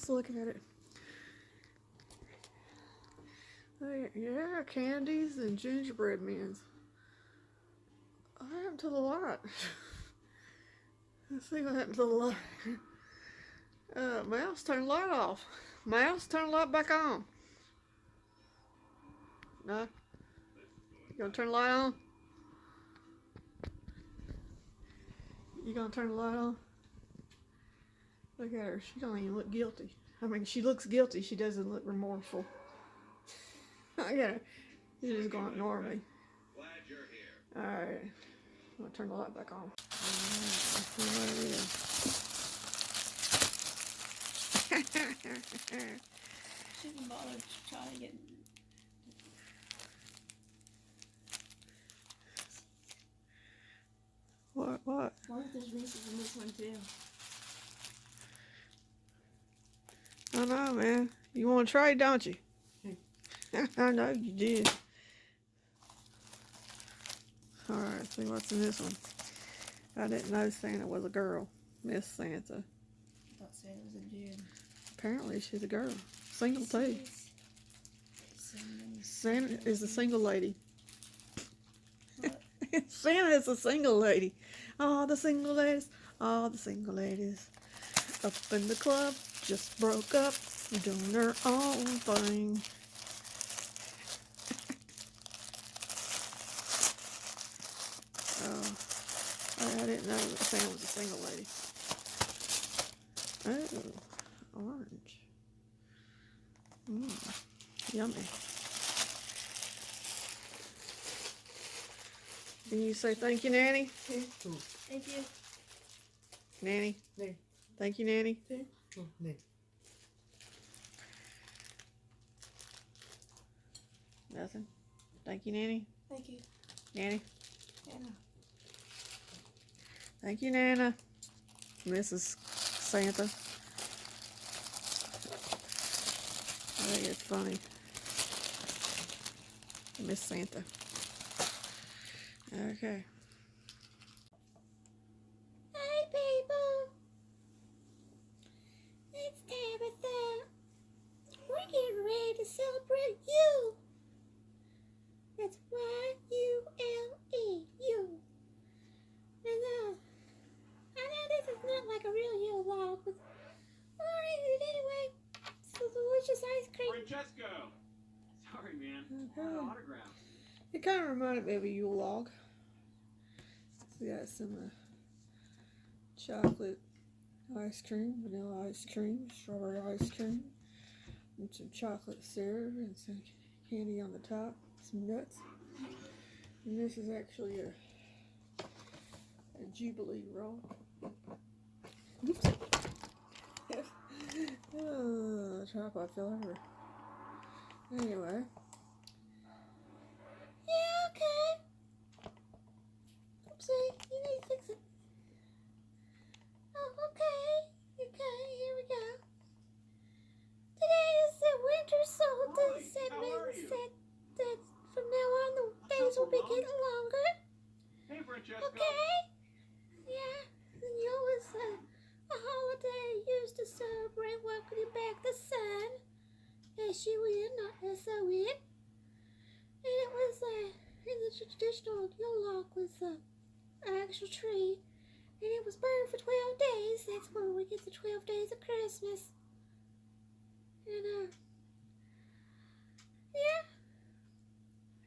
Let's look at it. Yeah, candies and gingerbread mens. What happened to the light? Let's see what happened to the light. Mouse, turn the light off. Mouse, turn the light back on. No? You gonna turn the light on? You gonna turn the light on? Look at her. She don't even look guilty. I mean, she looks guilty. She doesn't look remorseful. I got her. She's just gonna ignore me. Glad you're here. Alright. I'm gonna turn the light back on. Let's see what it is. Shouldn't bother trying to get. What? What if there's Reese's in this one too? I know, man. You want to trade, don't you? I know you did. Alright, see what's in this one. I didn't know Santa was a girl. Miss Santa. I thought Santa was a dude. Apparently she's a girl. Single too. Cinnamon. Santa is a single lady. What? Santa is a single lady. All the single ladies. All the single ladies. Up in the club. Just broke up. Doing their own thing. I didn't know that Sam was a single lady. Oh, orange. Yummy. Can you say thank you, Nanny? Thank you. Nanny? Nee. Thank you, Nanny? Nee. Nothing? Thank you, Nanny? Thank you. Nanny? Anna. Thank you, Nana. Mrs. Santa. I think it's funny. Miss Santa. Okay. Hi, people. It's Tabitha. We're getting ready to celebrate Yule. That's Y-U-L-E. Yule. And I know this is not like a real Yule log, but I'll eat it anyway. It's a delicious ice cream. Francesco! Sorry, man. Okay. Autograph. It kind of reminded me of a Yule log. We got some chocolate ice cream, vanilla ice cream, strawberry ice cream, and some chocolate syrup, and some candy on the top, some nuts. And this is actually a Jubilee roll. Oops. Oh, the tripod fell over. Anyway. Yeah, okay. Oopsie, you need to fix it. Oh, okay. Okay, here we go. Today is the winter solstice. That means that from now on the days will be getting longer. Hey, Francesco. Okay. Yeah. And Yule is a holiday used to celebrate welcoming back the sun. S-U-N, not S-O-N. And it was in the traditional Yule log was an actual tree. And it was burned for 12 days. That's where we get the 12 days of Christmas. And, yeah.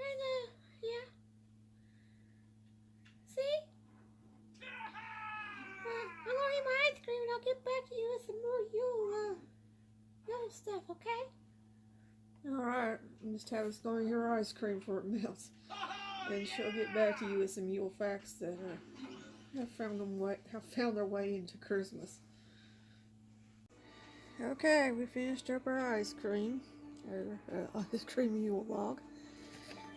And, yeah. See? I'm gonna eat my ice cream and I'll get back to you with some more Yule stuff, okay? Alright, just have us go in your ice cream before it melts. And she'll get back to you with some Yule facts that have found their way into Christmas. Okay, we finished up our ice cream. Ice cream Yule log.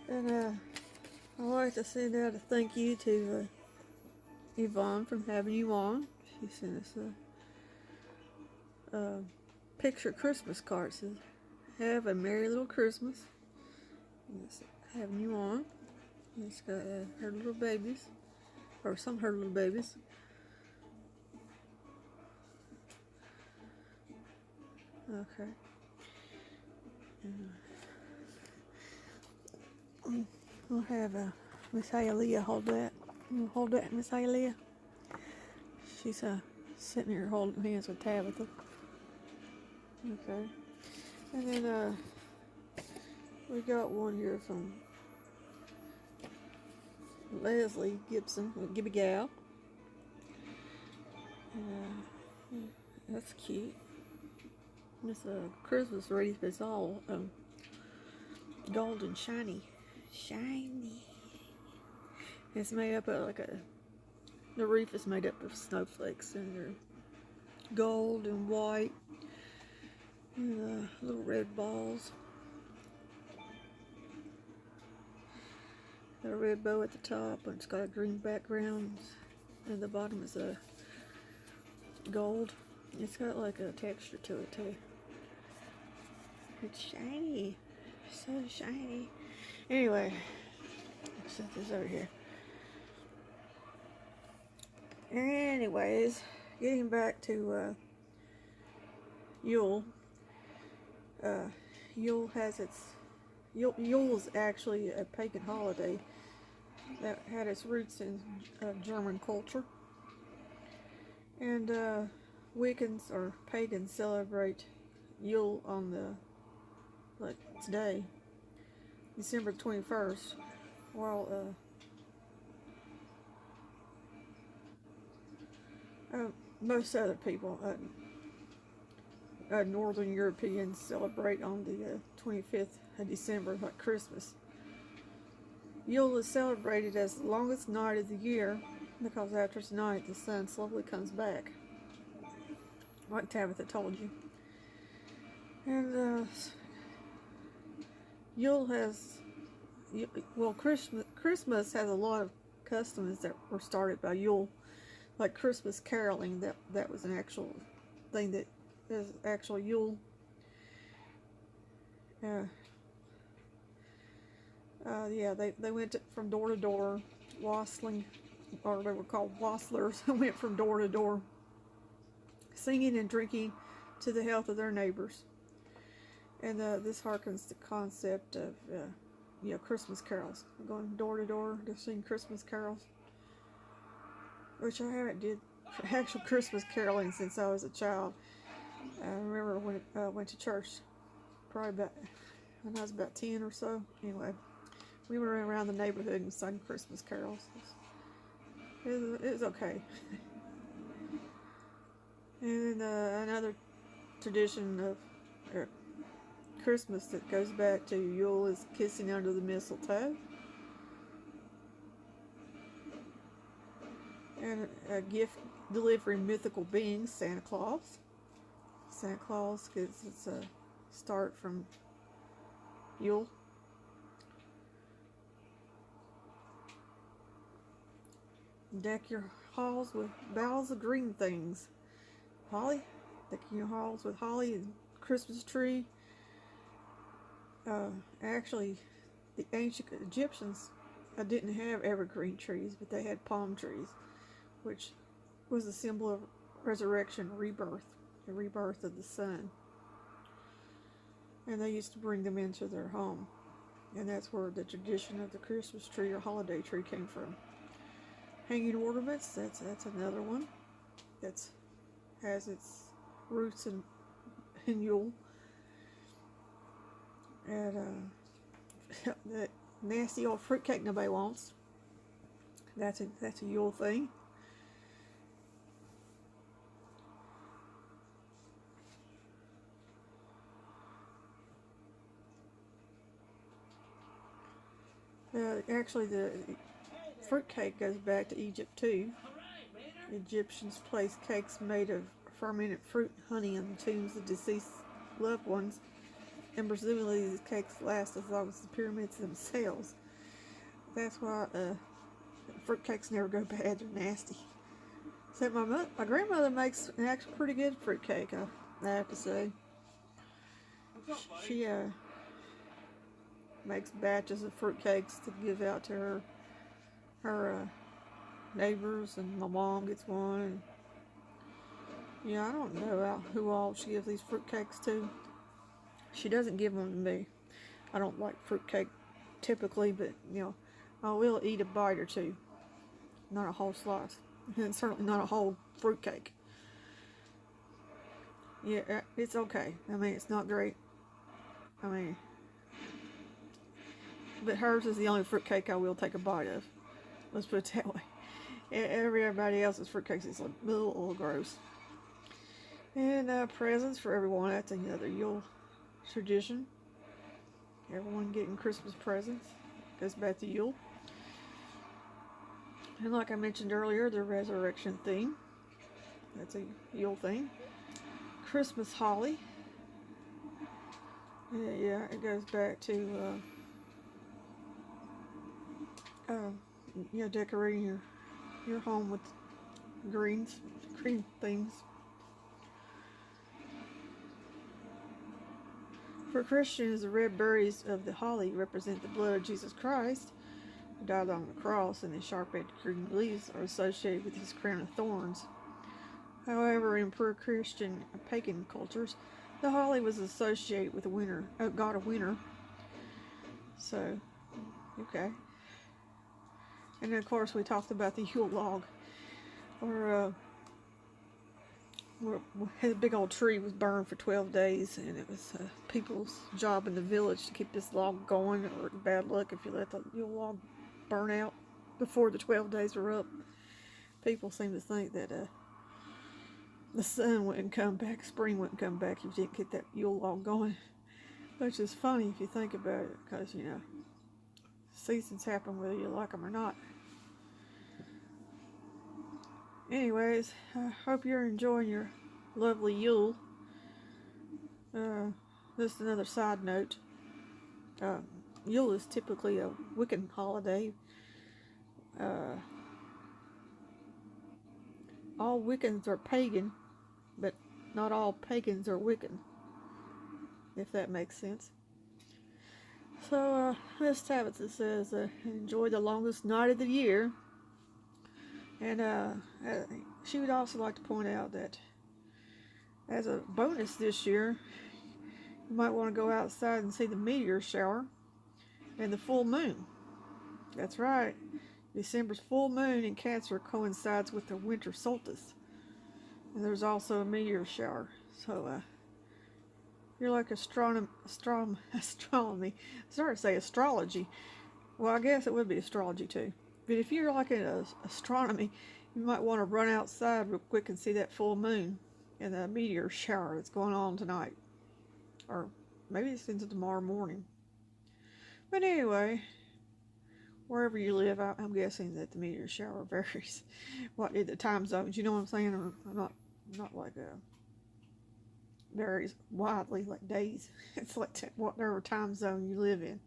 And I'd like to send out a thank you to Yvonne from having you on. She sent us a picture Christmas card. It says, "Have a merry little Christmas." And it's having you on. And it's got her little babies, or some of her little babies. Okay. We'll have Miss Hialeah hold that. You hold that, Miss Hialeah. She's sitting here holding hands with Tabitha. Okay. And then we got one here from Leslie Gibson, Gibby Gal. That's cute. It's a Christmas wreath, but it's all gold and shiny. Shiny. It's made up of the wreath is made up of snowflakes, and they're gold and white, and little red balls. Got a red bow at the top, and it's got a green background, and the bottom is a gold. It's got like a texture to it too. It's shiny, so shiny. Anyway, I'll set this over here. Anyways, getting back to Yule. Yule is actually a pagan holiday that had its roots in German culture. And Wiccans or pagans celebrate Yule on today, December 21st, while most other people, Northern Europeans, celebrate on the 25th of December, like Christmas. Yule is celebrated as the longest night of the year because after tonight the sun slowly comes back, like Tabitha told you. And Yule has, well, Christmas has a lot of customs that were started by Yule, like Christmas caroling. That was an actual thing that is actual Yule. Yeah, they went from door to door, wassailing, or they were called wassailers, went from door to door, singing and drinking to the health of their neighbors. And this harkens to the concept of Christmas carols, going door to door to sing Christmas carols, which I haven't did actual Christmas caroling since I was a child. I remember when I went to church, probably about when I was about 10 or so. Anyway, we went around the neighborhood and sang Christmas carols. It was okay. And another tradition of Christmas that goes back to Yule is kissing under the mistletoe. And a gift delivering mythical beings, Santa Claus. Santa Claus gets its start from Yule. Deck your halls with boughs of green things. Holly. Decking your halls with holly and Christmas tree. Actually, the ancient Egyptians didn't have evergreen trees, but they had palm trees, which was a symbol of resurrection, rebirth, the rebirth of the sun. And they used to bring them into their home. And that's where the tradition of the Christmas tree or holiday tree came from. Hanging ornaments, that's another one that has its roots in Yule. And that nasty old fruitcake nobody wants. That's a Yule thing. Actually, the fruitcake goes back to Egypt too. The Egyptians placed cakes made of fermented fruit and honey on the tombs of deceased loved ones, and presumably these cakes last as long as the pyramids themselves. That's why fruitcakes never go bad. They're nasty. Except my grandmother makes an actually pretty good fruitcake, I have to say. She makes batches of fruitcakes to give out to her neighbors, and my mom gets one. Yeah, I don't know who all she gives these fruitcakes to. She doesn't give them to me. I don't like fruitcake typically, but I will eat a bite or two. Not a whole slice. And certainly not a whole fruitcake. Yeah, it's okay. I mean, it's not great. I mean, but hers is the only fruitcake I will take a bite of. Let's put it that way. Everybody else's fruitcakes is a little gross. And presents for everyone. That's another Yule tradition. Everyone getting Christmas presents. Goes back to Yule. And like I mentioned earlier, the resurrection theme. That's a Yule theme. Christmas holly. Yeah, it goes back to decorating your home with green things. For Christians, the red berries of the holly represent the blood of Jesus Christ, who died on the cross, and the sharp-edged green leaves are associated with his crown of thorns. However, in pre-Christian pagan cultures, the holly was associated with the god of winter. So, okay. And then, of course, we talked about the Yule log, where a big old tree was burned for 12 days, and it was people's job in the village to keep this log going, or bad luck if you let the Yule log burn out before the 12 days were up. People seem to think that the sun wouldn't come back, spring wouldn't come back if you didn't get that Yule log going. Which is funny if you think about it, because, seasons happen whether you like them or not. Anyways, I hope you're enjoying your lovely Yule. Just another side note. Yule is typically a Wiccan holiday. All Wiccans are pagan, but not all pagans are Wiccan, if that makes sense. So, Miss Tabitha says, enjoy the longest night of the year. And she would also like to point out that as a bonus this year, you might want to go outside and see the meteor shower and the full moon. That's right. December's full moon in Cancer coincides with the winter solstice. And there's also a meteor shower. So, you're like astronomy. I started to say astrology. Well, I guess it would be astrology too. But if you're like in astronomy, you might want to run outside real quick and see that full moon and the meteor shower that's going on tonight. Or maybe it's into tomorrow morning. But anyway, wherever you live, I'm guessing that the meteor shower varies. What in the time zones? You know what I'm saying? I'm not like varies widely like days. It's like whatever time zone you live in.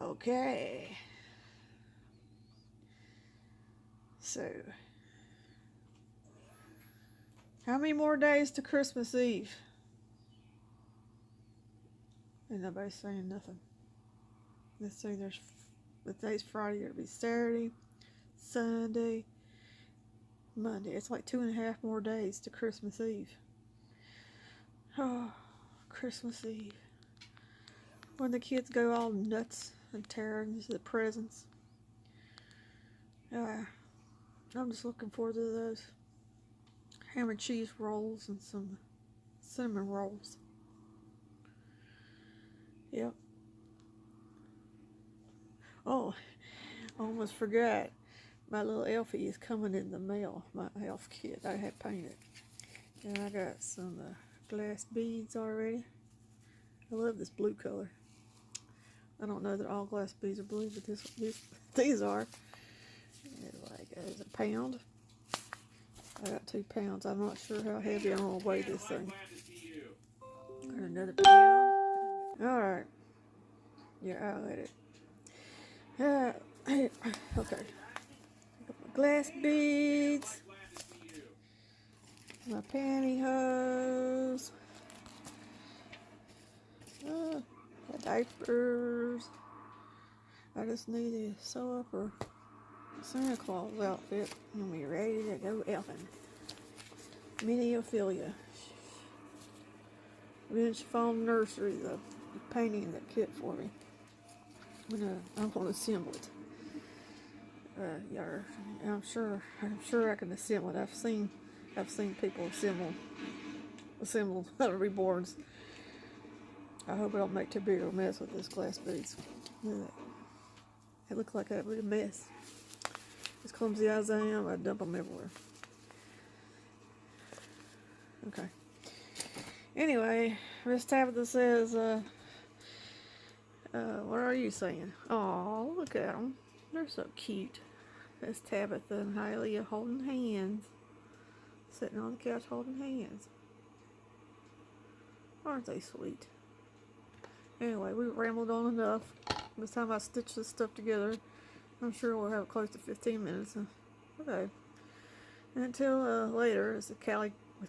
Okay. So, how many more days to Christmas Eve? And nobody's saying nothing. Let's see, today's Friday, it'll be Saturday, Sunday, Monday. It's like 2.5 more days to Christmas Eve. Oh, Christmas Eve. When the kids go all nuts and tear into the presents. I'm just looking forward to those ham and cheese rolls and some cinnamon rolls. Yep. Oh, I almost forgot. My little Elfie is coming in the mail. My elf kit I had painted. And I got some glass beads already. I love this blue color. I don't know that all glass beads are blue, but these are. There's a pound. I got 2 pounds. I'm not sure how heavy I'm going to weigh this thing. Got another pound. Alright. Yeah, I'll let it. Okay. Got my glass beads. My pantyhose. My diapers. I just need to sew up her Santa Claus outfit and be ready to go elfing. Miniophilia. Vintage Foam Nursery, the painting that kit for me. I'm gonna assemble it. Yeah, I'm sure I can assemble it. I've seen people assemble reborns. I hope I don't make too big of a mess with this glass beads. It looks like that would be a mess. As clumsy as I am, I dump them everywhere. Okay. Anyway, Miss Tabitha says, what are you saying? Oh, look at them. They're so cute. That's Tabitha and Haley holding hands. Sitting on the couch holding hands. Aren't they sweet? Anyway, we rambled on enough. By the time I stitch this stuff together, I'm sure we'll have close to 15 minutes. Okay. And until later, it's with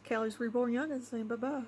Callie's Reborn Youngins saying bye-bye.